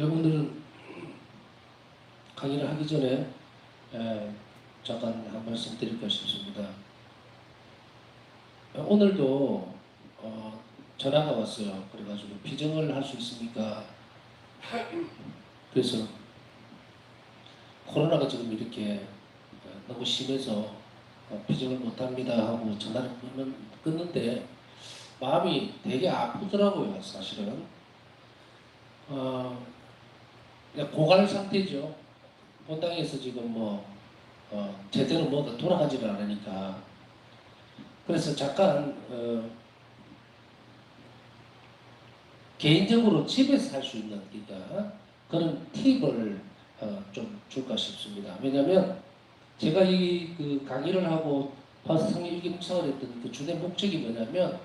오늘은 강의를 하기 전에 잠깐 한 말씀 드릴까 싶습니다. 오늘도 전화가 왔어요. 그래가지고 비정을 할 수 있습니까? 그래서 코로나가 지금 이렇게 너무 심해서 비정을 못합니다 하고 전화를 끊는데 마음이 되게 아프더라고요. 사실은 그냥 고갈 상태죠. 본당에서 지금 제대로 뭐가 돌아가지를 않으니까. 그래서 잠깐 개인적으로 집에서 할 수 있는 그러니까 그런 팁을 좀 줄까 싶습니다. 왜냐하면 제가 그 강의를 하고 파스상의 일기 묵상을 했던 그 주된 목적이 뭐냐면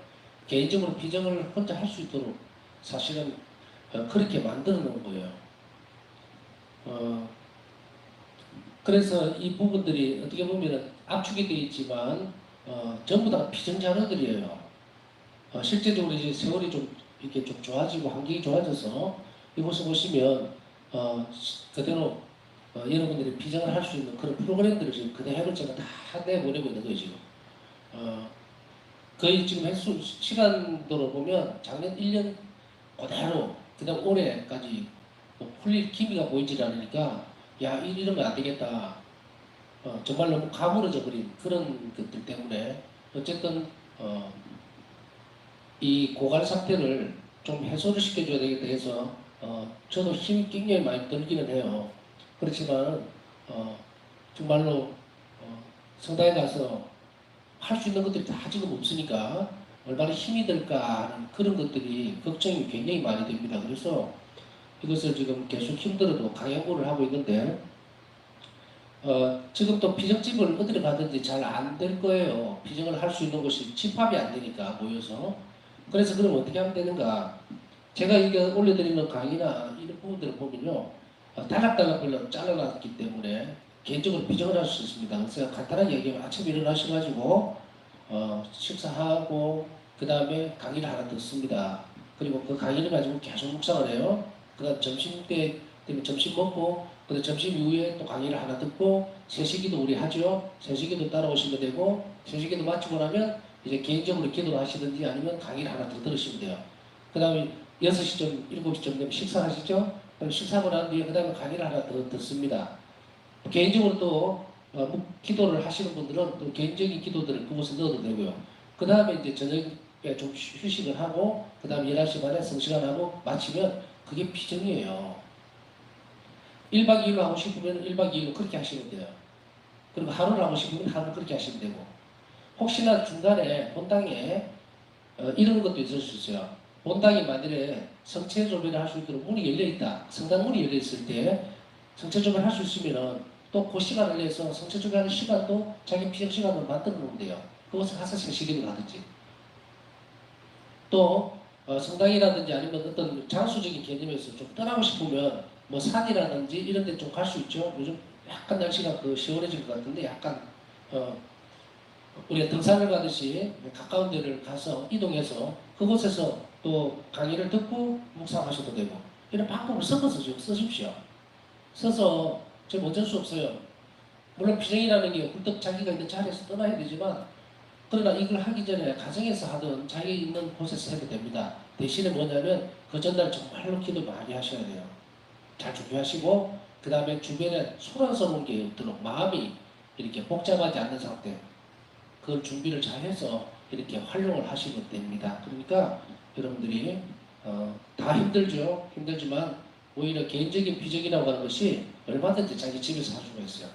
개인적으로 비정을 혼자 할 수 있도록 사실은 그렇게 만들어 놓은 거예요. 그래서 이 부분들이 어떻게 보면 압축이 되어 있지만 전부 다 비정자료들이에요. 실제적으로 이제 세월이 좀 이렇게 좀 좋아지고 환경이 좋아져서 이곳에 보시면 그대로 여러분들이 비정을 할 수 있는 그런 프로그램들을 지금 그대로 제가 다 내보내고 있는 거예요 지금. 거의 지금 횟수 시간도로 보면 작년 1년 그대로 그다음 올해까지 풀릴 기미가 보이질 않으니까 야 이러면 안 되겠다. 정말 너무 가물어져 버린 그런 것들 때문에 어쨌든 이 고갈 상태를 좀 해소를 시켜줘야 되겠다 해서 저도 힘이 굉장히 많이 들기는 해요. 그렇지만 정말로 성당에 가서 할 수 있는 것들이 다 지금 없으니까 얼마나 힘이 들까 하는 그런 것들이 걱정이 굉장히 많이 됩니다. 그래서 이것을 지금 계속 힘들어도 강연구를 하고 있는데 지금 또 비정집을 어디를 가든지 잘 안 될 거예요. 비정을 할 수 있는 곳이 집합이 안 되니까 모여서. 그래서 그럼 어떻게 하면 되는가? 제가 이게 올려드리는 강의나 이런 부분들을 보면요. 단락단락별로 잘라놨기 때문에 개인적으로 비정을 할 수 있습니다. 그래서 간단하게 얘기하면 아침에 일어나셔가지고 식사하고 그 다음에 강의를 하나 듣습니다. 그리고 그 강의를 가지고 계속 묵상을 해요. 그 다음 점심 때 되면 점심 먹고 근데 점심 이후에 또 강의를 하나 듣고 세시기도 우리 하죠. 세시기도 따라오시면 되고 세시기도 마치고 나면 이제 개인적으로 기도를 하시든지 아니면 강의를 하나 더 들으시면 돼요. 그 다음에 6시쯤 7시쯤 되면 식사하시죠. 그럼 식사하고 난 뒤에 그 다음에 강의를 하나 더 듣습니다. 개인적으로 또 기도를 하시는 분들은 또 개인적인 기도들을 그곳에 넣어도 되고요. 그 다음에 이제 저녁에 좀 휴식을 하고 그 다음에 11시 반에 성시간하고 마치면 그게 비정이에요. 1박 2일로 하고 싶으면 1박 2일로 그렇게 하시면 돼요. 그리고 하루를 하고 싶으면 하루 그렇게 하시면 되고 혹시나 중간에 본당에 이런 것도 있을 수 있어요. 본당이 만일에 성체 조배를 할 수 있도록 문이 열려있다. 성당 문이 열려있을 때 성체 조배를 할 수 있으면 또 그 시간을 내서 성체 조배하는 시간도 자기 비정 시간으로 만들어 놓으면 돼요. 그것을 가서 세시기를 하든지 또 성당이라든지 아니면 어떤 장수적인 개념에서 좀 떠나고 싶으면 뭐 산이라든지 이런 데 좀 갈 수 있죠. 요즘 약간 날씨가 시원해질 것 같은데 약간 우리가 등산을 가듯이 가까운 데를 가서 이동해서 그곳에서 또 강의를 듣고 묵상하셔도 되고 이런 방법을 섞어서 좀 쓰십시오. 써서 지금 어쩔 수 없어요. 물론 비정이라는 게 굴뚝 자기가 있는 자리에서 떠나야 되지만 그러나 이걸 하기 전에 가정에서 하든 자기 있는 곳에서 해도 됩니다. 대신에 뭐냐면 그 전날 정말로 기도 많이 하셔야 돼요. 잘 준비하시고 그 다음에 주변에 소란스러운 게 없도록 마음이 이렇게 복잡하지 않는 상태 그걸 준비를 잘 해서 이렇게 활용을 하시면 됩니다. 그러니까 여러분들이 다 힘들죠. 힘들지만 오히려 개인적인 비정이라고 하는 것이 얼마든지 자기 집에서 할 수가 있어요.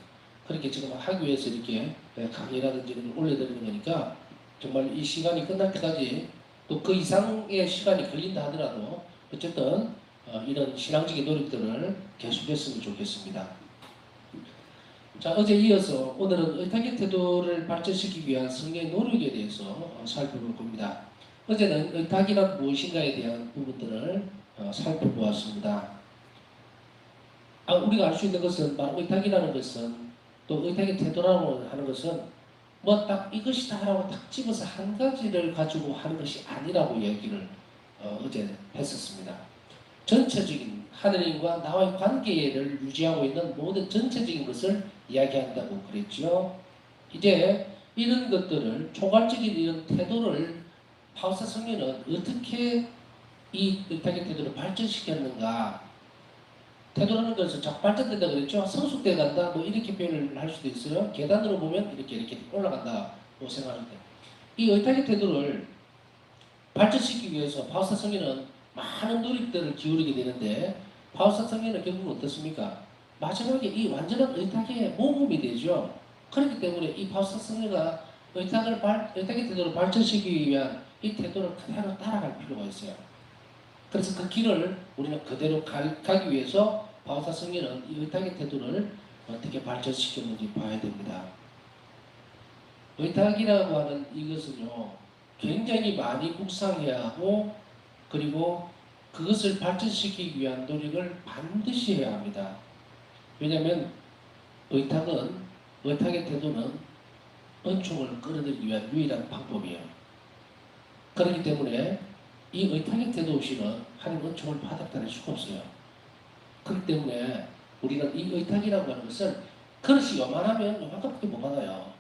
그렇게 지금 하기 위해서 이렇게 강의라든지 이런 걸 올려드리는 거니까 정말 이 시간이 끝날 때까지 또 그 이상의 시간이 걸린다 하더라도 어쨌든 이런 신앙적인 노력들을 계속했으면 좋겠습니다. 자, 어제 이어서 오늘은 의탁의 태도를 발전시키기 위한 성령의 노력에 대해서 살펴볼 겁니다. 어제는 의탁이란 무엇인가에 대한 부분들을 살펴보았습니다. 우리가 알 수 있는 것은 바로 의탁이라는 것은 또 의탁의 태도라고 하는 것은 뭐 딱 이것이다라고 딱 집어서 한 가지를 가지고 하는 것이 아니라고 얘기를 어제 했었습니다. 전체적인 하느님과 나와의 관계를 유지하고 있는 모든 전체적인 것을 이야기한다고 그랬죠. 이제 이런 것들을 초갈적인 이런 태도를 파우사 성령은 어떻게 이 의탁의 태도를 발전시켰는가. 태도라는 것은 자꾸 발전된다 그랬죠. 성숙돼 간다 뭐 이렇게 표현을 할 수도 있어요. 계단으로 보면 이렇게 올라간다고 생각하는데 이 의탁의 태도를 발전시키기 위해서 파우사 성령은 많은 노력들을 기울이게 되는데 파우사 성령은 결국 어떻습니까? 마지막에 이 완전한 의탁의 모범이 되죠. 그렇기 때문에 이 파우사 성령가 의탁의 태도를 발전시키기 위한 이 태도를 그대로 따라갈 필요가 있어요. 그래서 그 길을 우리는 그대로 가기 위해서 파우사 성령은 이 의탁의 태도를 어떻게 발전시켰는지 봐야 됩니다. 의탁이라고 하는 이것은요, 굉장히 많이 묵상해야 하고, 그리고 그것을 발전시키기 위한 노력을 반드시 해야 합니다. 왜냐하면 의탁의 태도는 은총을 끌어들이기 위한 유일한 방법이에요. 그렇기 때문에 이 의탁의 태도 없이는 하나님 은총을 받아들일 수가 없어요. 그렇기 때문에 우리는 이 의탁이라고 하는 것은 그릇이 요만하면 요만큼밖에 못 받아요.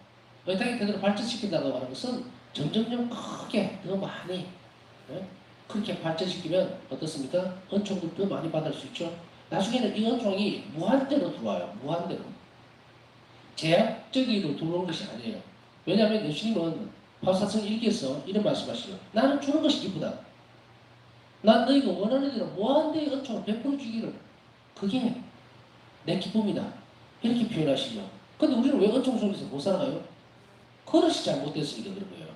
의탁의 태도를 발전시킨다고 하는 것은 점점점 크게 더 많이 그렇게 발전시키면 어떻습니까? 은총도 더 많이 받을 수 있죠. 나중에는 이 은총이 무한대로 들어와요. 무한대로. 제약적으로 들어오는 것이 아니에요. 왜냐하면 예수님은 바울사성 1기에서 이런 말씀하시죠. 나는 주는 것이 기쁘다. 난 너희가 원하는 대로 무한대의 은총을 베풀어 주기를 그게 내 기쁨이다. 이렇게 표현하시죠. 근데 우리는 왜 은총 속에서 못 살아가요? 그릇이 잘못됐으니까 그런 거예요.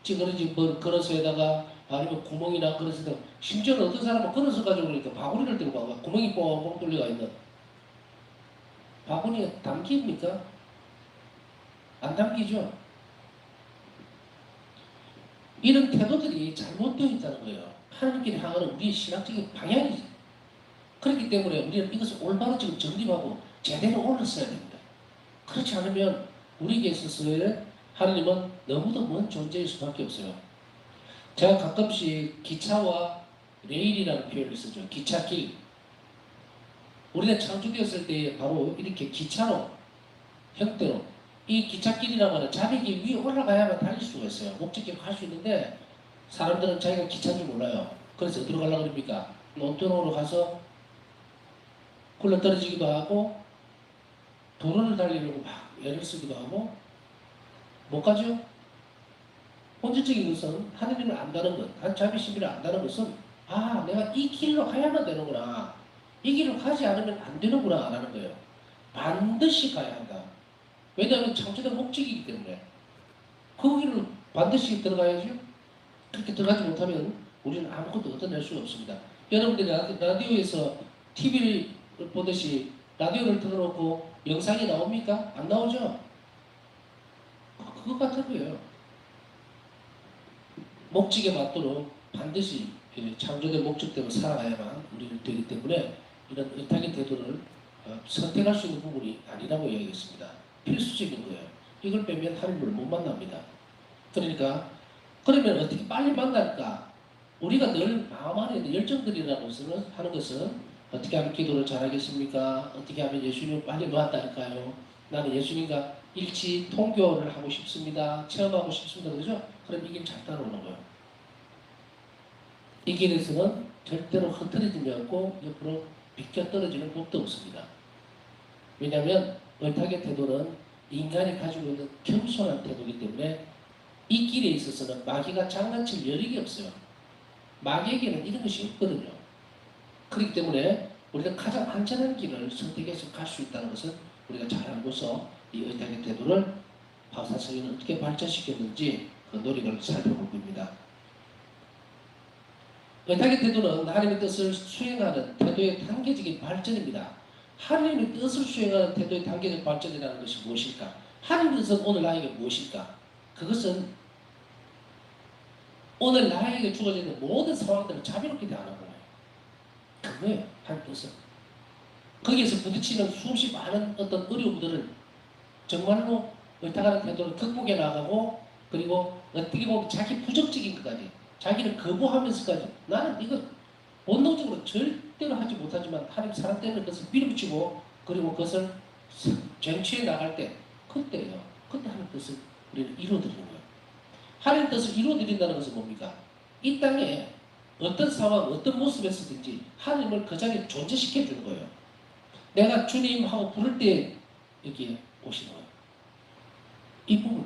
찌그러진 그릇에다가 아니면 구멍이나 그릇에다가 심지어는 어떤 사람은 그릇을 가지고 오니까 바구니를 들고 와 구멍이 뻥뻥 뚫려가 있는 바구니에 담깁니까? 안 담기죠? 이런 태도들이 잘못되어 있다는 거예요. 하나님께 향하는 우리의 신학적인 방향이지. 그렇기 때문에 우리는 이것을 올바로 지금 정립하고 제대로 올렸어야 됩니다. 그렇지 않으면 우리에게 있어서의 하나님은 너무도 먼 존재일 수밖에 없어요. 제가 가끔씩 기차와 레일이라는 표현을 쓰죠. 기찻길. 우리가 창조되었을 때 바로 이렇게 기차로 형태로 이 기찻길이라고 하는 자리길 위에 올라가야만 달릴 수가 있어요. 목적지로 갈 수 있는데 사람들은 자기가 기차인 줄 몰라요. 그래서 어디로 가려고 그럽니까? 논두렁으로 가서 굴러떨어지기도 하고 도로를 달리려고 막 애를 쓰기도 하고 못 가죠? 본질적인 것은 하느님을 안다는 것, 자비심을 안다는 것은 내가 이 길로 가야만 되는구나. 이 길을 가지 않으면 안 되는구나 라는 거예요. 반드시 가야 한다. 왜냐하면 창조된 목적이기 때문에 그 길을 반드시 들어가야죠. 그렇게 들어가지 못하면 우리는 아무것도 얻어낼 수가 없습니다. 여러분들이 라디오에서 TV를 보듯이 라디오를 틀어놓고 영상이 나옵니까? 안 나오죠? 그것 같은 거예요. 목적에 맞도록 반드시 창조된 목적대로 살아가야만 우리는 되기 때문에 이런 의탁의 태도를 선택할 수 있는 부분이 아니라고 이야기했습니다. 필수적인 거예요. 이걸 빼면 하나님을 못 만납니다. 그러니까 그러면 어떻게 빨리 만날까? 우리가 늘 마음 안에 있는 열정들이라고 하는 것은 어떻게 하면 기도를 잘하겠습니까? 어떻게 하면 예수님을 빨리 만날까요? 나는 예수님과 일치 통교를 하고 싶습니다. 체험하고 싶습니다. 그죠? 그럼 이 길 잘 따라오는 거예요. 이 길에서는 절대로 흐트러짐이 없고 옆으로 비껴 떨어지는 법도 없습니다. 왜냐하면 의탁의 태도는 인간이 가지고 있는 겸손한 태도이기 때문에 이 길에 있어서는 마귀가 장난칠 여력이 없어요. 마귀에게는 이런 것이 없거든요. 그렇기 때문에 우리가 가장 안전한 길을 선택해서 갈 수 있다는 것은 우리가 잘 알고서 이 의탁의 태도를 바울사성에는 어떻게 발전시켰는지 그 노력을 살펴볼 겁니다. 의탁의 태도는 하나님의 뜻을 수행하는 태도의 단계적인 발전입니다. 하나님의 뜻을 수행하는 태도의 단계적 발전이라는 것이 무엇일까? 하나님의 뜻은 오늘 나에게 무엇일까? 그것은 오늘 나에게 주어지는 모든 상황들을 자비롭게 대하는 거예요. 그거예요. 하나님의 뜻은. 거기에서 부딪히는 수없이 많은 어떤 어려움들을 정말로 의탁하는 태도를 극복해 나가고 그리고 어떻게 보면 자기 부정적인 것까지 자기를 거부하면서까지 나는 이거 본능적으로 절대 뜻대로 하지 못하지만 하나님 사랑 때문에 그것을 밀어붙이고 그리고 그것을 쟁취해 나갈 때 그때요. 그때 하나님 뜻을 우리는 이루어드리는 거예요. 하나님 뜻을 이루어드린다는 것은 뭡니까? 이 땅에 어떤 상황, 어떤 모습에서든지 하나님을 그 자리에 존재시켜 주는 거예요. 내가 주님 하고 부를 때 여기에 오시는 거예요. 이 부분.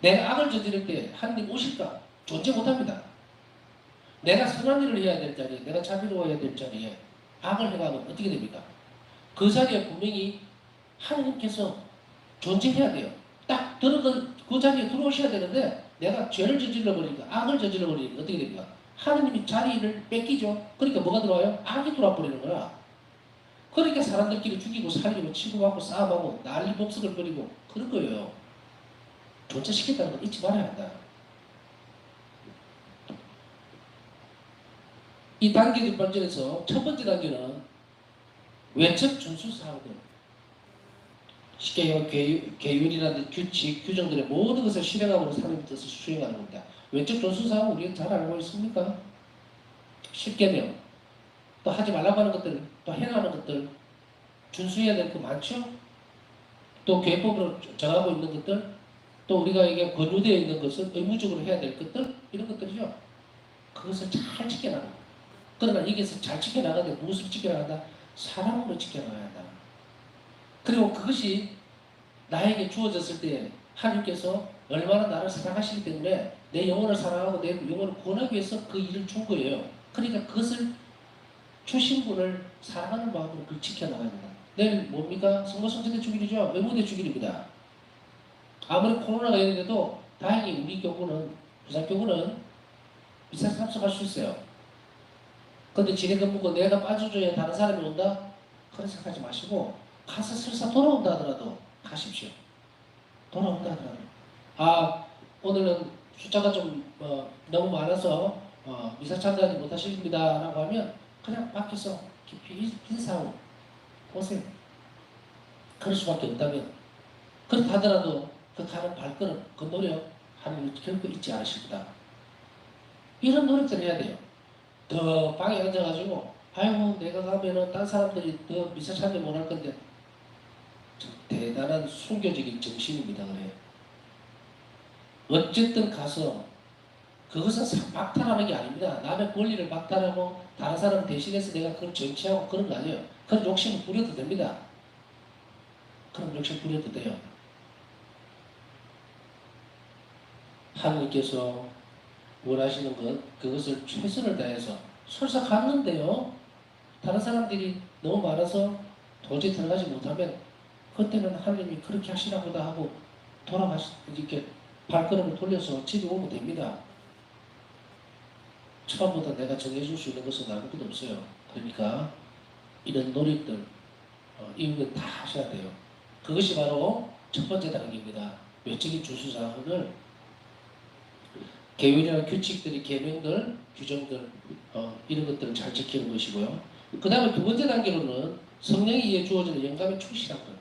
내가 악을 저지를 때 하나님 오실까? 존재 못합니다. 내가 선한 일을 해야 될 자리에, 내가 자비로워야 될 자리에 악을 해가면 어떻게 됩니까? 그 자리에 분명히 하나님께서 존재해야 돼요. 딱 들어가 그 자리에 들어오셔야 되는데 내가 죄를 저질러 버리니까 악을 저질러 버리니까 어떻게 됩니까? 하나님이 자리를 뺏기죠. 그러니까 뭐가 들어와요? 악이 들어와 버리는 거야. 그러니까 사람들끼리 죽이고 살리고 치고받고 싸움하고 난리 법석을 벌이고 그런 거예요. 존재시켰다는 걸 잊지 말아야 한다. 이 단계들 반전에서 첫 번째 단계는 외적 준수 사항들. 쉽게 계율이라든지 규칙, 규정들의 모든 것을 실행함으로 하나님의 뜻을 수행하는 겁니다. 외적 준수 사항은 우리가 잘 알고 있습니까? 쉽게요. 또 하지 말라고 하는 것들, 또 해나가는 것들, 준수해야 될 거 많죠? 또 계획법으로 정하고 있는 것들, 또 우리가 이게 권유되어 있는 것을 의무적으로 해야 될 것들, 이런 것들이죠. 그것을 잘 지켜나가는 거예요. 그러나 여기서 잘 지켜나가는데 무엇을 지켜나간다? 사랑으로 지켜나가야 한다. 그리고 그것이 나에게 주어졌을 때 하나님께서 얼마나 나를 사랑하시기 때문에 내 영혼을 사랑하고 내 영혼을 구원하기 위해서 그 일을 준 거예요. 그러니까 그것을 주신 분을 사랑하는 마음으로 그걸 지켜나가야 된다. 내일 뭡니까? 선거성전의 주일이죠. 외무대 주일입니다. 아무리 코로나가 있는데도 다행히 우리 교구는, 부산교구는 미사 참석할 수 있어요. 근데 지뢰 건물고 내가 빠져줘야 다른 사람이 온다? 그런 생각하지 마시고 가서 설사 돌아온다 하더라도 가십시오. 돌아온다 하더라도. 아, 오늘은 숫자가 좀 너무 많아서 미사 참가하지 못하십니다 라고 하면 그냥 밖에서 깊이 인사하고 오세요. 그럴 수밖에 없다면 그렇다 하더라도 그 가는 발걸음, 그 노력 하나님 결코 잊지 않으실 거다. 이런 노력들을 해야 돼요. 더 방에 앉아가지고 아이고 내가 가면은 딴 사람들이 더 미사 참여 못할 건데 대단한 순교적인 정신입니다. 그래요. 어쨌든 가서 그것은 박탈하는 게 아닙니다. 남의 권리를 박탈하고 다른 사람 대신해서 내가 그걸 정치하고 그런 거 아니에요. 그런 욕심을 부려도 됩니다. 그런 욕심 부려도 돼요. 하나님께서 원하시는 것, 그것을 최선을 다해서 설사 갔는데요. 다른 사람들이 너무 많아서 도저히 들어가지 못하면 그때는 하나님이 그렇게 하시나 보다 하고 이렇게 발걸음을 돌려서 집에 오면 됩니다. 처음부터 내가 정해줄 수 있는 것은 아무것도 없어요. 그러니까 이런 노력들 이후에 다 하셔야 돼요. 그것이 바로 첫 번째 단계입니다. 외적인 준수사항을 계율이나 규칙들이 계명들, 규정들 이런 것들을 잘 지키는 것이고요. 그 다음에 두 번째 단계로는 성령에 의해 주어지는 영감에 충실하고요.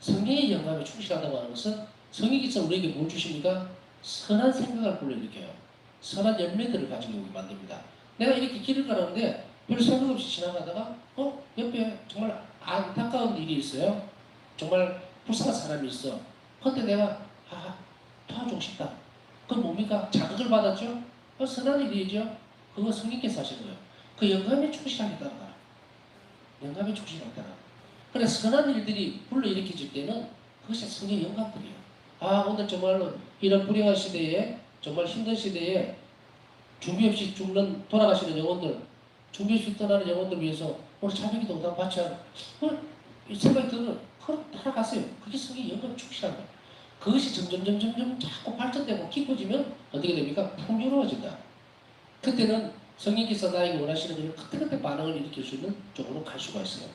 성령의 영감에 충실하다고 하는 것은 성령께서 우리에게 뭘 주십니까? 선한 생각을 불러일으켜요. 선한 열매들을 가지고 오게 만듭니다. 내가 이렇게 길을 가는데 별 생각 없이 지나가다가 옆에 정말 안타까운 일이 있어요. 정말 불쌍한 사람이 있어. 그때 내가 도와주고 싶다. 그건 뭡니까? 자극을 받았죠? 선한 일이죠? 그거 성령께서 하신 거예요. 그 영감에 충실하겠다는 영감에 충실하겠다는 그래 선한 일들이 불러일으켜질 때는 그것이 성령의 영감들이에요. 오늘 정말로 이런 불행한 시대에 정말 힘든 시대에 준비 없이 돌아가시는 영혼들, 준비 없이 떠나는 영혼들 위해서 오늘 자비기도 응답 받지 않은 이 생각이 들면 그럼 따라가세요. 그게 성령의 영감에 충실한 거예요. 그것이 점점 자꾸 발전되고 깊어지면 어떻게 됩니까? 풍요로워진다. 그때는 성령께서 나에게 원하시는 것을 그때그때 반응을 일으킬 수 있는 쪽으로 갈 수가 있어요.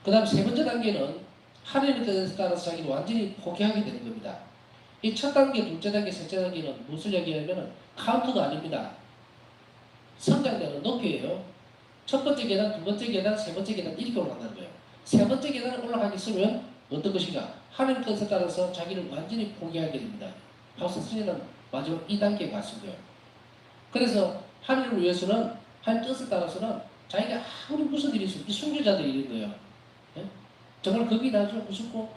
그 다음 세 번째 단계는 하나님의 뜻에 따라서 자기를 완전히 포기하게 되는 겁니다. 이 첫 단계, 둘째 단계, 셋째 단계는 무엇을 얘기하냐면 카운트가 아닙니다. 성장되는 높이예요. 첫 번째 계단, 두 번째 계단, 세 번째 계단 이렇게 올라간다는 거예요. 세 번째 계단을 올라가기 쓰면 어떤 것인가? 하나님의 뜻에 따라서 자기를 완전히 포기하게 됩니다. 바울서 스님은 마지막 2단계에 갔을 거예요. 그래서 하나님을 위해서는 하나님 뜻에 따라서는 자기가 아무리 무슨 일이 있어도 이 순교자들이 이런 거예요. 예? 정말 겁이 나죠. 무섭고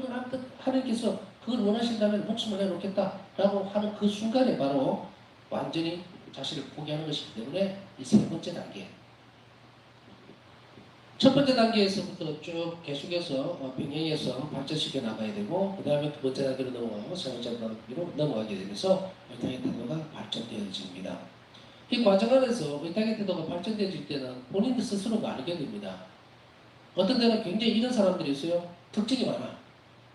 하나님께서 그걸 원하신다면 목숨을 내놓겠다라고 하는 그 순간에 바로 완전히 자신을 포기하는 것이기 때문에 이 세 번째 단계. 첫 번째 단계에서부터 쭉 계속해서 병행해서 발전시켜 나가야 되고 그 다음에 두 번째 단계로 넘어가고 세 번째 단계로 넘어가게 되면서 의탁의 태도가 발전되어집니다. 이 과정 안에서 의탁의 태도가 발전되어질 때는 본인 스스로가 알게 됩니다. 어떤 때는 굉장히 이런 사람들이 있어요. 걱정이 많아.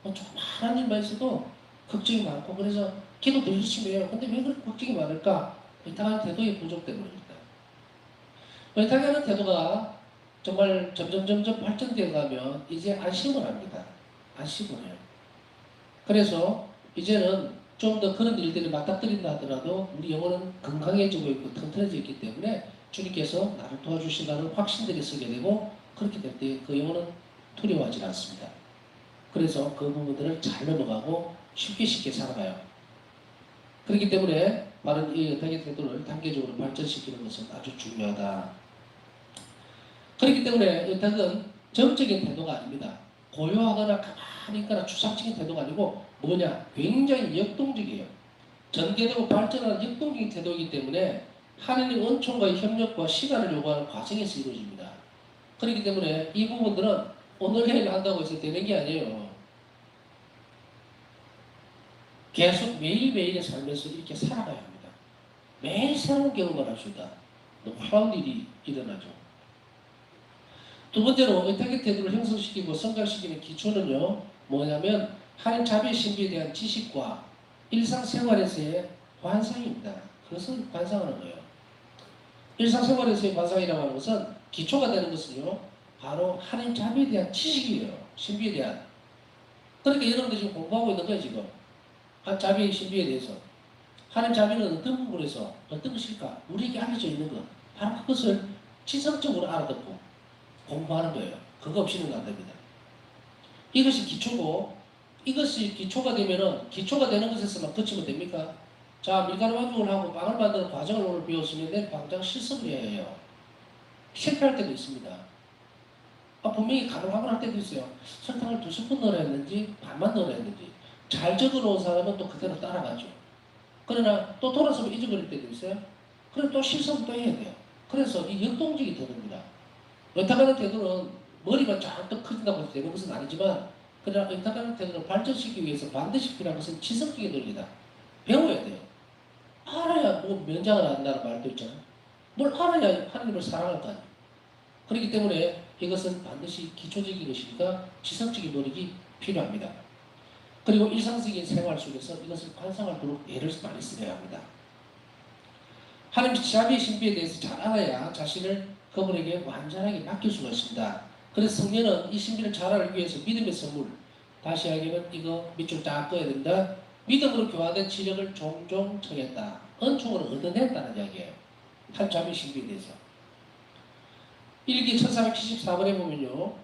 조그마한 일만 있어도 걱정이 많고 그래서 기도도 열심히 해요. 근데 왜 그렇게 걱정이 많을까? 의탁하는 태도의 부족 때문입니다. 의탁하는 태도가 정말 점점 발전되어 가면 이제 안심을 합니다. 안심을 해요. 그래서 이제는 좀 더 그런 일들이 맞닥뜨린다 하더라도 우리 영혼은 건강해지고 있고 튼튼해져 있기 때문에 주님께서 나를 도와주신다는 확신들이 서게 되고 그렇게 될 때 그 영혼은 두려워하지 않습니다. 그래서 그 부분들을 잘 넘어가고 쉽게 살아가요. 그렇기 때문에 바른 이 의탁의 태도를 단계적으로 발전시키는 것은 아주 중요하다. 그렇기 때문에 의탁은 정적인 태도가 아닙니다. 고요하거나 가만히 있거나 추상적인 태도가 아니고 뭐냐? 굉장히 역동적이에요. 전개되고 발전하는 역동적인 태도이기 때문에 하나님의 은총과의 협력과 시간을 요구하는 과정에서 이루어집니다. 그렇기 때문에 이 부분들은 오늘 내일 한다고 해서 되는 게 아니에요. 계속 매일매일의 삶에서 이렇게 살아가야 합니다. 매일 새로운 경험을 할 수 있다. 놀라운 일이 일어나죠. 두 번째로 의탁의 태도를 형성시키고 성장시키는 기초는요. 뭐냐면 하나님 자비의 신비에 대한 지식과 일상생활에서의 관상입니다. 그것을 관상하는 거예요. 일상생활에서의 관상이라고 하는 것은 기초가 되는 것은요. 바로 하나님 자비에 대한 지식이에요. 신비에 대한. 그러니까 여러분들 지금 공부하고 있는 거예요. 지금. 자비의 신비에 대해서. 하나님 자비는 어떤 부분에서 어떤 것일까? 우리에게 알려져 있는 것. 바로 그것을 지성적으로 알아듣고 공부하는 거예요. 그거 없이는 안 됩니다. 이것이 기초고 이것이 기초가 되면은 기초가 되는 것에서만 그치면 됩니까? 자, 밀가루 반죽을 하고 빵을 만드는 과정을 오늘 배웠으면 내일 당장 실습을 해야 해요. 실패할 때도 있습니다. 분명히 가능하고 할 때도 있어요. 설탕을 2스푼 넣어야 했는지 반만 넣어야 했는지 잘 적어놓은 사람은 또 그대로 따라가죠. 그러나 또 돌아서면 잊어버릴 때도 있어요. 그럼 또 실습을 또 해야 돼요. 그래서 이 역동적이 되는겁니다. 의탁하는 태도는 머리만 쫙 커진다고 해서 되는 것은 아니지만 그러나 의탁하는 태도를 발전시키기 위해서 반드시 필요한 것은 지성적인 논리다. 배워야 돼요. 알아야 뭐 면장을 한다는 말도 있잖아요. 뭘 알아야 하나님을 사랑할 거 아니에요. 그렇기 때문에 이것은 반드시 기초적인 것이니까 지성적인 노력이 필요합니다. 그리고 일상적인 생활 속에서 이것을 관상하도록 애를 많이 써야 합니다. 하나님 자비의 신비에 대해서 잘 알아야 자신을 그분에게 완전하게 맡길 수가 있습니다. 그래서 성령은 이 신비를 잘 알기 위해서 믿음의 선물, 다시 이야기하면 이거 밑줄 딱 꺼야 된다. 믿음으로 교화된 지력을 종종 청했다. 은총을 얻어냈다는 이야기예요. 한 자비의 신비에 대해서. 1기 1474번에 보면요.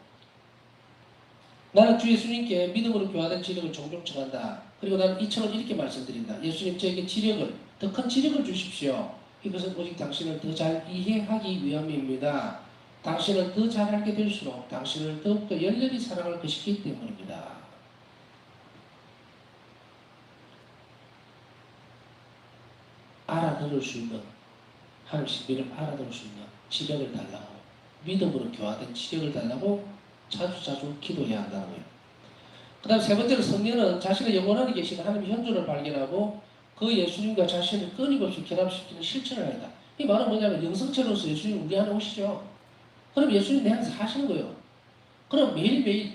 나는 주 예수님께 믿음으로 교화된 지력을 종종 청한다. 그리고 나는 이 청을 이렇게 말씀드린다. 예수님 저에게 지력을, 더 큰 지력을 주십시오. 이것은 오직 당신을 더 잘 이해하기 위함입니다. 당신을 더 잘 알게 될수록 당신을 더욱더 열렬히 사랑할 것이기 때문입니다. 알아들을 수 있는 하나님 신비를 알아들을 수 있는 지력을 달라고 믿음으로 교화된 지력을 달라고 자주 기도해야 한다는 거예요. 그 다음 세 번째로 성령은 자신의 영혼 안에 계신 하나님의 현존을 발견하고 그 예수님과 자신을 끊임없이 결합시키는 실천을 한다. 이 말은 뭐냐면 영성체로서 예수님 우리 안에 오시죠. 그럼 예수님 내 안에서 하시는 거예요. 그럼 매일매일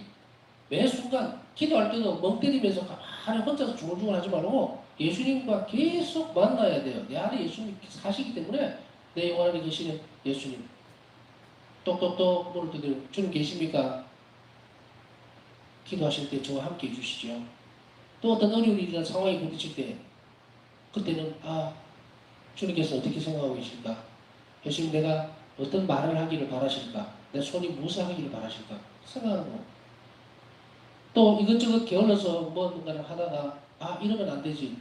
매 순간 기도할 때도 멍 때리면서 가만히 혼자서 중얼중얼 하지 말고 예수님과 계속 만나야 돼요. 내 안에 예수님이 사시기 때문에 내 영혼 안에 계시는 예수님 똑똑똑 물을 때 주님 계십니까? 기도하실 때 저와 함께 해주시죠. 또 어떤 어려운 일이나 상황이 부딪힐 때 그때는 주님께서 어떻게 생각하고 계실까? 예수님 내가 어떤 말을 하기를 바라실까? 내 손이 무엇을 하기를 바라실까? 생각하는 거. 또 이것저것 게을러서 뭔가를 하다가 이러면 안 되지.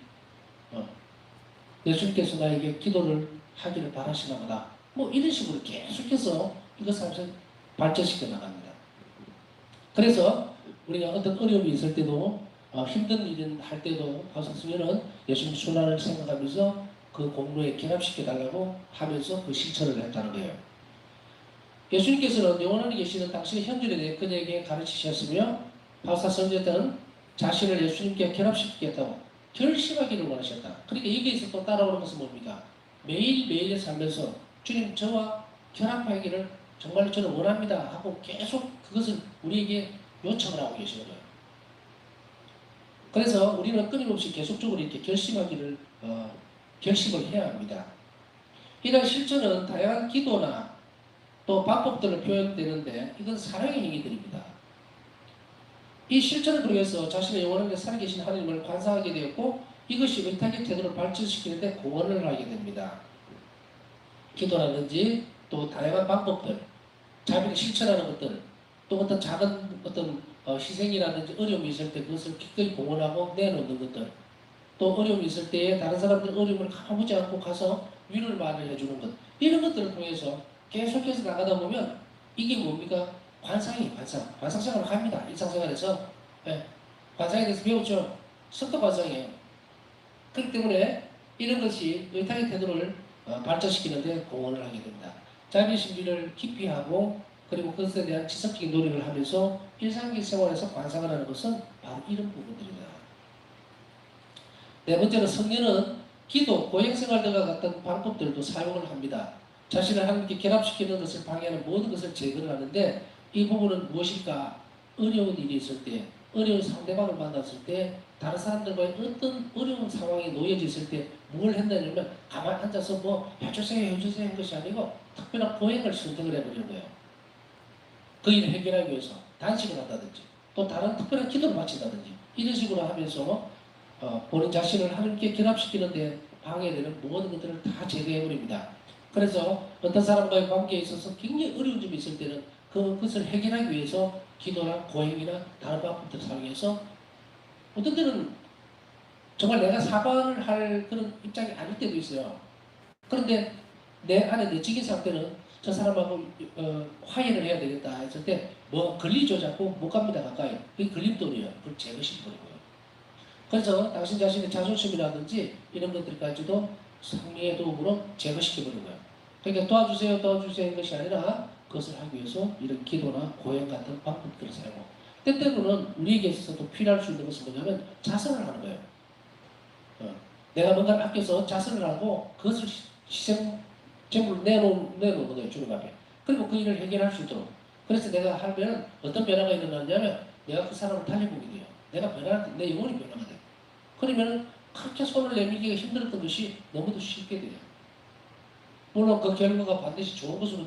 예수님께서 나에게 기도를 하기를 바라시나 보다. 뭐 이런 식으로 계속해서 이것을 하면서 발전시켜 나갑니다. 그래서 우리가 어떤 어려움이 있을 때도 힘든 일을 할 때도 파우사성녀는 예수님 순환을 생각하면서 그 공로에 결합시켜 달라고 하면서 그 실천을 했다는 거예요. 예수님께서는 영원하게 계시는 당신의 현존에 대해 그녀에게 가르치셨으며 파우사성녀는 자신을 예수님께 결합시키겠다고 결심하기를 원하셨다. 그러니까 여기에서 또 따라오는 것은 뭡니까? 매일매일의 삶에서 주님 저와 결합하기를 정말 저는 원합니다 하고 계속 그것을 우리에게 요청을 하고 계시는 거예요. 그래서 우리는 끊임없이 계속적으로 이렇게 결심하기를 결심을 해야 합니다. 이런 실천은 다양한 기도나 또 방법들로 표현되는데 이건 사랑의 행위들입니다. 이 실천을 통해서 자신의 영원하게 살아계신 하나님을 관상하게 되었고 이것이 의탁의 태도를 발전시키는 데 공헌을 하게 됩니다. 기도라든지 또 다양한 방법들, 자비를 실천하는 것들, 또 어떤 작은 어떤 희생이라든지 어려움이 있을 때 그것을 기꺼이 공헌하고 내놓는 것들, 또 어려움이 있을 때에 다른 사람들 어려움을 가보지 않고 가서 위로를 말을 해주는 것, 이런 것들을 통해서 계속해서 나가다 보면 이게 뭡니까? 관상이 관상생활을 합니다. 일상생활에서 관상에 대해서 배웠죠. 성과 관상이에요. 그렇기 때문에 이런 것이 의탁의 태도를 발전시키는 데 공헌을 하게 됩니다. 자비 신비를 깊이 하고 그리고 그것에 대한 지속적인 노력을 하면서 일상적인 생활에서 관상을 하는 것은 바로 이런 부분들입니다. 네 번째는 성녀는 기도, 고행생활들과 같은 방법들도 사용을 합니다. 자신을 하나님께 결합시키는 것을 방해하는 모든 것을 제거를 하는데 이 부분은 무엇일까? 어려운 일이 있을 때, 어려운 상대방을 만났을 때, 다른 사람들과의 어떤 어려운 상황에 놓여져 있을 때 뭘 한다냐면 가만히 앉아서 뭐 해주세요 한 것이 아니고 특별한 고행을 선택을 해버리는 거예요. 그 일을 해결하기 위해서 단식을 한다든지 또 다른 특별한 기도를 바친다든지 이런 식으로 하면서 본인 자신을 하나님께 결합시키는 데 방해되는 모든 것들을 다 제거해버립니다. 그래서 어떤 사람과의 관계에 있어서 굉장히 어려운 점이 있을 때는 그것을 해결하기 위해서 기도나 고행이나 다른 방법들을 사용해서 어떤 때는 정말 내가 사과를 할 그런 입장이 아닐 때도 있어요. 그런데 내 안에 내적인 상태는 저 사람하고 화해를 해야 되겠다 했을 때 뭐 걸리죠. 자꾸 못 갑니다. 가까이. 그게 걸림돌이에요. 그걸 제거시켜버리고요. 그래서 당신 자신의 자존심이라든지 이런 것들까지도 성령의 도움으로 제거시켜버리고요. 그러니까 도와주세요 하는 것이 아니라 그것을 하기 위해서 이런 기도나 고행 같은 방법들을 사용하고 때때로는 우리에게 있어서도 필요할 수 있는 것은 뭐냐면 자선을 하는 거예요. 내가 뭔가를 아껴서 자선을 하고 그것을 희생 제물을 내놓는 거예요. 주님 앞에. 그리고 그 일을 해결할 수 있도록. 그래서 내가 하면 어떤 변화가 일어나냐면 내가 그 사람을 달려보게 돼요. 내가 변화할 때 내 영혼이 변화가 돼요. 그러면 그렇게 손을 내밀기가 힘들었던 것이 너무도 쉽게 돼요. 물론 그 결과가 반드시 좋은 것으로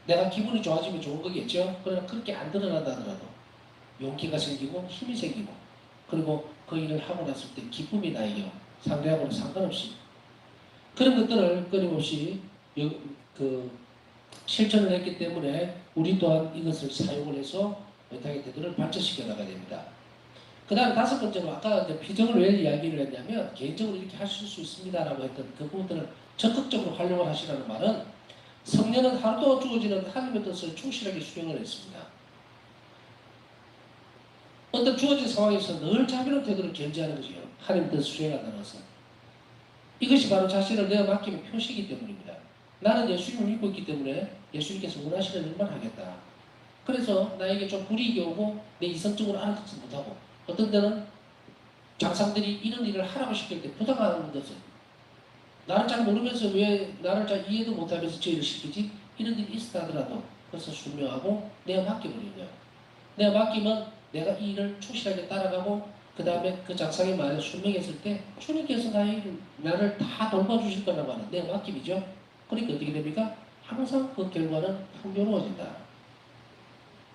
내가 기분이 좋아지면 좋은 거겠죠. 그러나 그렇게 안 드러난다 하더라도 용기가 생기고 힘이 생기고 그리고 그 일을 하고 났을 때 기쁨이 나요. 상대하고는 상관없이. 그런 것들을 끊임없이 실천을 했기 때문에 우리 또한 이것을 사용을 해서 의탁의 태도를 발전시켜 나가야 됩니다. 그 다음 다섯 번째로 아까 이제 비전을 왜 이야기를 했냐면 개인적으로 이렇게 하실 수 있습니다라고 했던 그 부분들을 적극적으로 활용을 하시라는 말은 성녀는 하루도 주어지는 하나님의 뜻을 충실하게 수행을 했습니다. 어떤 주어진 상황에서 늘 자비로운 태도를 견지하는 것이요. 하나님의 뜻을 수행한다는 것은. 이것이 바로 자신을 내어 맡기는 표시이기 때문입니다. 나는 예수님을 믿고 있기 때문에 예수님께서 원하시는 일만 하겠다. 그래서 나에게 좀 불이익이 오고 내 이성적으로 알아듣지 못하고 어떤 때는 장상들이 이런 일을 하라고 시킬 때 부당한 것은 나를 잘 모르면서 왜 나를 잘 이해도 못하면서 저 일을 시키지? 이런 일이 있었다 하더라도 그것을 순명하고 내가 맡겨버리는 거야. 내가 맡기면 내가 이 일을 충실하게 따라가고 그 다음에 그 장상이 만약 순명했을 때 주님께서 나를 다 돌봐주실 거라고 하는 내 맡김이죠. 그러니까 어떻게 됩니까? 항상 그 결과는 풍요로워진다.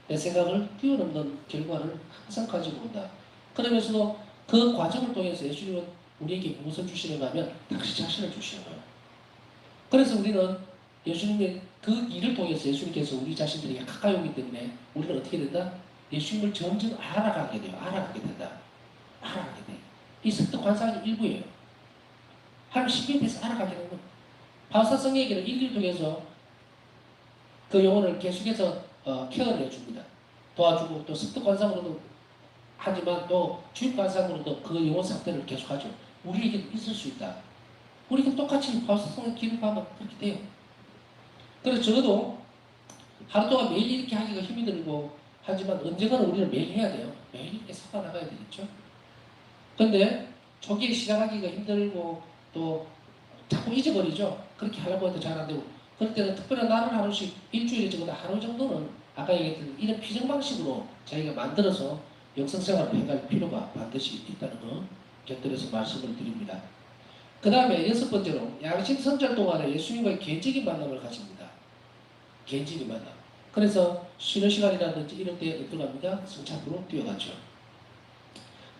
내 생각을 뛰어넘는 결과를 항상 가지고 온다. 그러면서도 그 과정을 통해서 예수님은 우리에게 무엇을 주시는가 하면 당신 자신을 주시는 거예요. 그래서 우리는 예수님의 그 일을 통해서 예수님께서 우리 자신들에게 가까이 오기 때문에 우리는 어떻게 된다? 예수님을 점점 알아가게 돼요. 알아가게 된다. 알아가게 돼요. 이 습득 관상의 일부예요. 하나님 신비에 대해서 알아가게 되는 거예요. 바울사성에게는 일기를 통해서 그 영혼을 계속해서 케어를 해줍니다. 도와주고 또 습득관상으로도 하지만 또 주입관상으로도 그 영혼 상태를 계속하죠. 우리에게 있을 수 있다. 우리가 똑같이 바울사성의 길을 가면 그렇게 돼요. 그래서 적어도 하루 동안 매일 이렇게 하기가 힘이 들고 하지만 언젠가는 우리는 매일 해야 돼요. 매일 이렇게 살아나가야 되겠죠. 근데 초기에 시작하기가 힘들고 또 자꾸 잊어버리죠. 그렇게 하려고 해도 잘 안 되고 그럴 때는 특별한 날을 하루씩 일주일에 적어도 하루 정도는 아까 얘기했던 이런 피정 방식으로 자기가 만들어서 영성생활을 해갈 필요가 반드시 있다는 거 곁들여서 말씀을 드립니다. 그 다음에 여섯 번째로 양심 선절 동안에 예수님과의 개인적인 만남을 가집니다. 개인적인 만남. 그래서 쉬는 시간이라든지 이럴 때 어떻게 합니까? 성찬으로 뛰어가죠.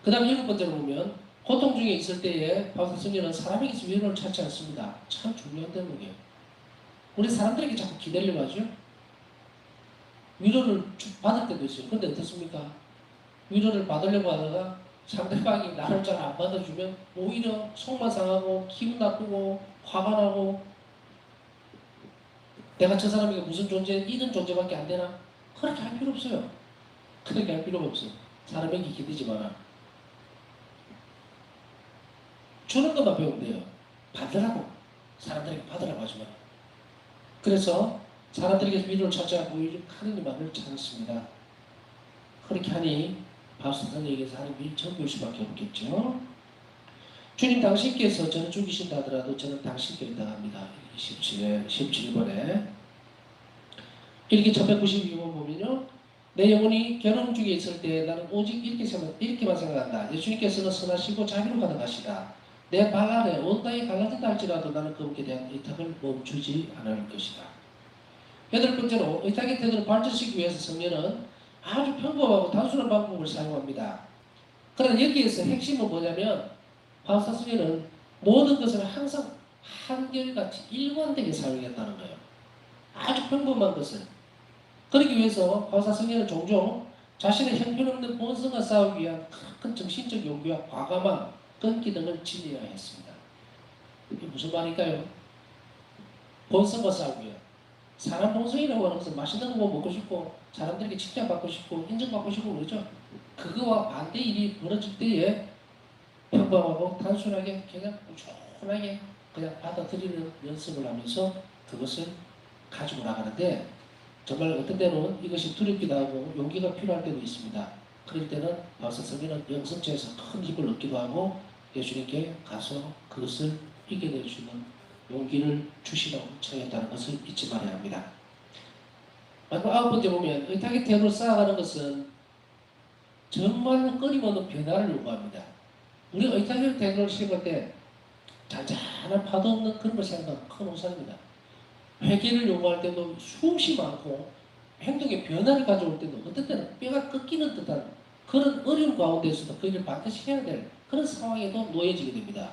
그 다음 일곱 번째로 보면 고통 중에 있을 때에 바울 성령은 사람에게서 위로를 찾지 않습니다. 참 중요한 대목이에요. 우리 사람들에게 자꾸 기대려고 하죠. 위로를 받을 때도 있어요. 근데 어떻습니까? 위로를 받으려고 하다가 상대방이 나를 잘 안 받아주면 오히려 속만 상하고 기분 나쁘고 화가 나고 내가 저 사람에게 무슨 존재, 이런 존재밖에 안 되나? 그렇게 할 필요 없어요. 그렇게 할 필요가 없어요. 사람에게 기대지 마라. 주는 것만 배우면 돼요. 받으라고. 사람들에게 받으라고 하지 마라. 그래서 사람들에게 위로를 찾아 오히려 하느님만을 찾았습니다. 그렇게 하니 바울사도에게서 하나님이 전부일 수밖에 없겠죠. 주님 당신께서 저를 죽이신다 하더라도 저는 당신께 당합니다. 17번에 일기 1192번 보면요. 내 영혼이 괴로움 중에 있을 때 나는 오직 이렇게만 생각한다. 예수님께서는 선하시고 자비로 가능하시다. 내 발 아래 온 땅이 갈라진다 할지라도 나는 그분께 대한 의탁을 멈추지 않을 것이다. 여덟 번째로 의탁의 태도를 발전시키기 위해서 성령은 아주 평범하고 단순한 방법을 사용합니다. 그러나 여기에서 핵심은 뭐냐면 바울사 성령은 모든 것을 항상 한결같이 일관되게 사용했다는 거예요. 아주 평범한 것을. 그러기 위해서 바울사 성령은 종종 자신의 형편없는 본성과 싸우기 위한 큰 정신적 용기와 과감한 끈기 등을 지녀야 했습니다. 이게 무슨 말일까요? 본성과 싸우기 위한. 사람 본성이라고 하는 것은 맛있는 거 먹고 싶고 사람들에게 칭찬받고 싶고 인정받고 싶고 그러죠. 그거와 반대 일이 벌어질 때에 평범하고 단순하게 그냥 꾸준하게 그냥 받아들이는 연습을 하면서 그것을 가지고 나가는데 정말 어떤 때는 이것이 두렵기도 하고 용기가 필요할 때도 있습니다. 그럴 때는 바울사 성령은 영성체에서 큰 힘을 얻기도 하고 예수님께 가서 그것을 이겨낼 수 있는 용기를 주시라고 청했다는 것을 잊지 말아야 합니다. 마지막 아홉 번째 보면 의탁의 태도를 쌓아가는 것은 정말로 끊임없는 변화를 요구합니다. 우리가 의탁의 태도를 시작할 때 잔잔한 파도 없는 그런 걸 생각하면 큰 오산입니다. 회개를 요구할 때도 수없이 많고 행동의 변화를 가져올 때도 어떤 때는 뼈가 꺾이는 듯한 그런 어려운 가운데서도 그 일을 반드시 해야 될 그런 상황에도 놓여지게 됩니다.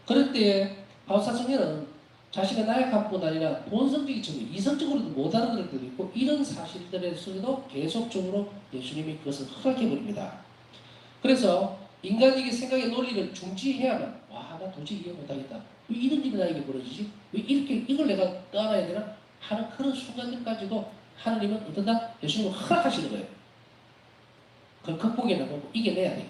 그럴 때에 바울사 성령은 자신의 나약함뿐 아니라 본성적인 측면, 이성적으로도 못 알아들을 때도 있고 이런 사실들에서도 계속적으로 예수님이 그것을 허락해버립니다. 그래서 인간적인 생각의 논리를 중지해야만 나 도저히 이해 못하겠다. 왜 이런 일이 나에게 벌어지지? 왜 이렇게 이걸 내가 떠나야 되나? 하는 그런 순간들까지도 하나님은 어떤다? 예수님은 허락하시는 거예요. 그걸 극복해 나가고 이겨내야 돼요.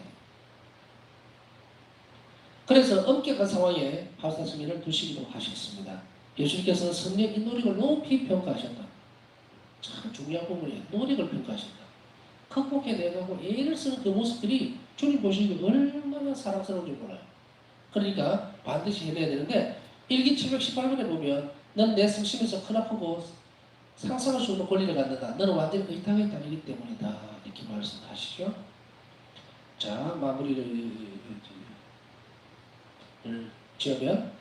그래서 엄격한 상황에 바울사 성령을 두시기도 하셨습니다. 예수님께서는 성령의 노력을 높이 평가하셨다. 참 중요한 부분이에요. 노력을 평가하셨다. 극복해내가고 애를 쓰는 그 모습들이 주님 보시기에 얼마나 사랑스러운지 몰라요. 그러니까 반드시 해내야 되는데 일기 718번에 보면 넌 내 성심에서 크나크고 상상할 수 없는 권리를 갖는다. 너는 완전히 의탁의 땅이기 때문이다. 이렇게 말씀하시죠. 자, 마무리를 지으면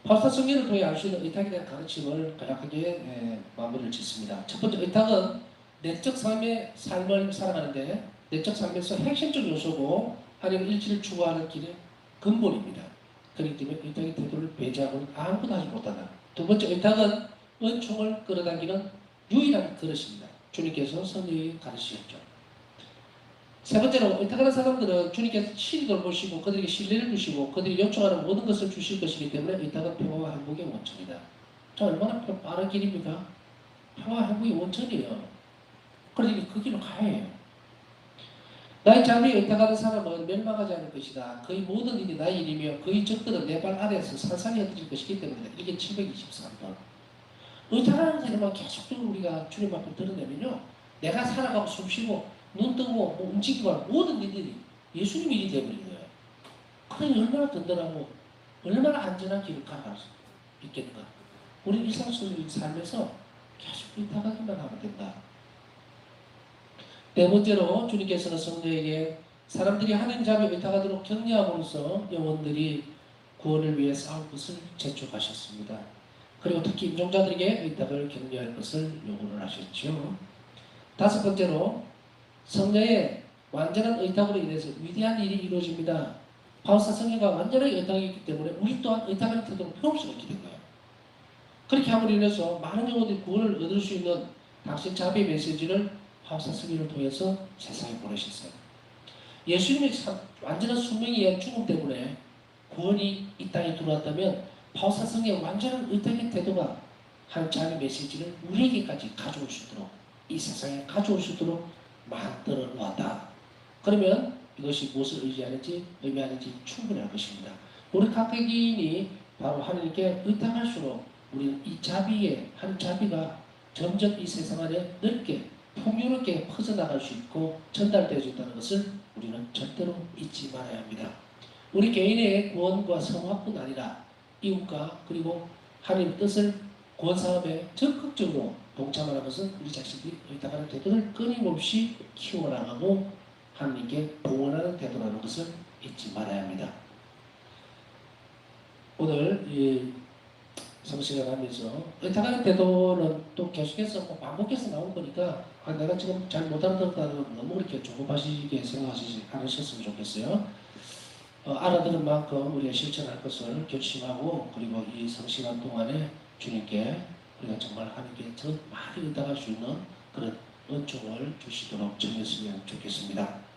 바울사 성령을 통해 알 수 있는 의탁에 대한 가르침을 간략하게 마무리를 짓습니다. 첫 번째, 의탁은 내적 삶을 살아가는데 내적 삶에서 핵심적 요소고 하나님 일치를 추구하는 길의 근본입니다. 그렇기 때문에 의탁의 태도를 배제하고는 아무것도 하지 못한다. 두 번째, 의탁은 은총을 끌어당기는 유일한 그릇입니다. 주님께서 성령이 가르치셨죠. 세 번째로 의탁하는 사람들은 주님께서 친히 돌보시고 그들에게 신뢰를 주시고 그들이 요청하는 모든 것을 주실 것이기 때문에 의탁은 평화와 행복의 원천이다. 자, 얼마나 빠른 길입니까? 평화 회복의 원천이에요. 그러니 그 길로 가야 해요. 나의 자비에 의탁하는 사람은 멸망하지 않을 것이다. 거의 모든 일이 나의 일이며 그의 적들은 내 발 아래에서 산산이 흩어질 것이기 때문이다. 이게 723번. 의탁하는 사람은 계속적으로 우리가 주님 앞에 드러내면요. 내가 살아가고 숨쉬고 눈 뜨고 뭐 움직이고 하는 모든 일들이 예수님 일이 되어버린 거예요. 그러니 얼마나 든든하고 얼마나 안전한 길을 가갈 수 있겠는가. 우리 일상적인 삶에서 계속 의탁하기만 하면 된다. 네 번째로 주님께서는 성도에게 사람들이 하나님 자비에 의탁하도록 격려함으로써 영혼들이 구원을 위해 싸울 것을 재촉하셨습니다. 그리고 특히 임종자들에게 의탁을 격려할 것을 요구를 하셨죠. 다섯 번째로 성령의 완전한 의탁으로 인해서 위대한 일이 이루어집니다. 바울사 성령과 완전하게 의탁이 있기 때문에 우리 또한 의탁하는 태도를 표할 수가 있게 된 거예요. 그렇게 함으로 인해서 많은 영혼들이 구원을 얻을 수 있는 당신 자비의 메시지를 바울사 성령을 통해서 세상에 보내셨어요. 예수님의 완전한 숙명의 죽음 때문에 구원이 이 땅에 들어왔다면 바울사 성령의 완전한 의탁의 태도가 한 자비 메시지를 우리에게까지 가져올 수 있도록 이 세상에 가져올 수 있도록 만들어 놓았다. 그러면 이것이 무엇을 의미하는지 충분할 것입니다. 우리 각 개인이 바로 하나님께 의탁할수록 우리는 이 자비의 한 자비가 점점 이 세상 안에 넓게 풍요롭게 퍼져나갈 수 있고 전달될 수 있다는 것을 우리는 절대로 잊지 말아야 합니다. 우리 개인의 구원과 성화뿐 아니라 이웃과 그리고 하나님의 뜻을 구원 사업에 적극적으로 동참하는 것은 우리 자신들이 의탁하는 태도를 끊임없이 키워나가고 하나님께 봉헌하는 태도라는 것을 잊지 말아야 합니다. 오늘 이 성시간 하면서 의탁하는 태도는 또 계속해서 반복해서 나온 거니까 내가 지금 잘 못 알아듣다는 너무 그렇게 조급하시게 생각하시지 않으셨으면 좋겠어요. 알아들은 만큼 우리가 실천할 것을 결심하고 그리고 이 성시간 동안에 주님께 우리가 정말 하나님께 더 많이 의탁할 수 있는 그런 은총을 주시도록 정했으면 좋겠습니다.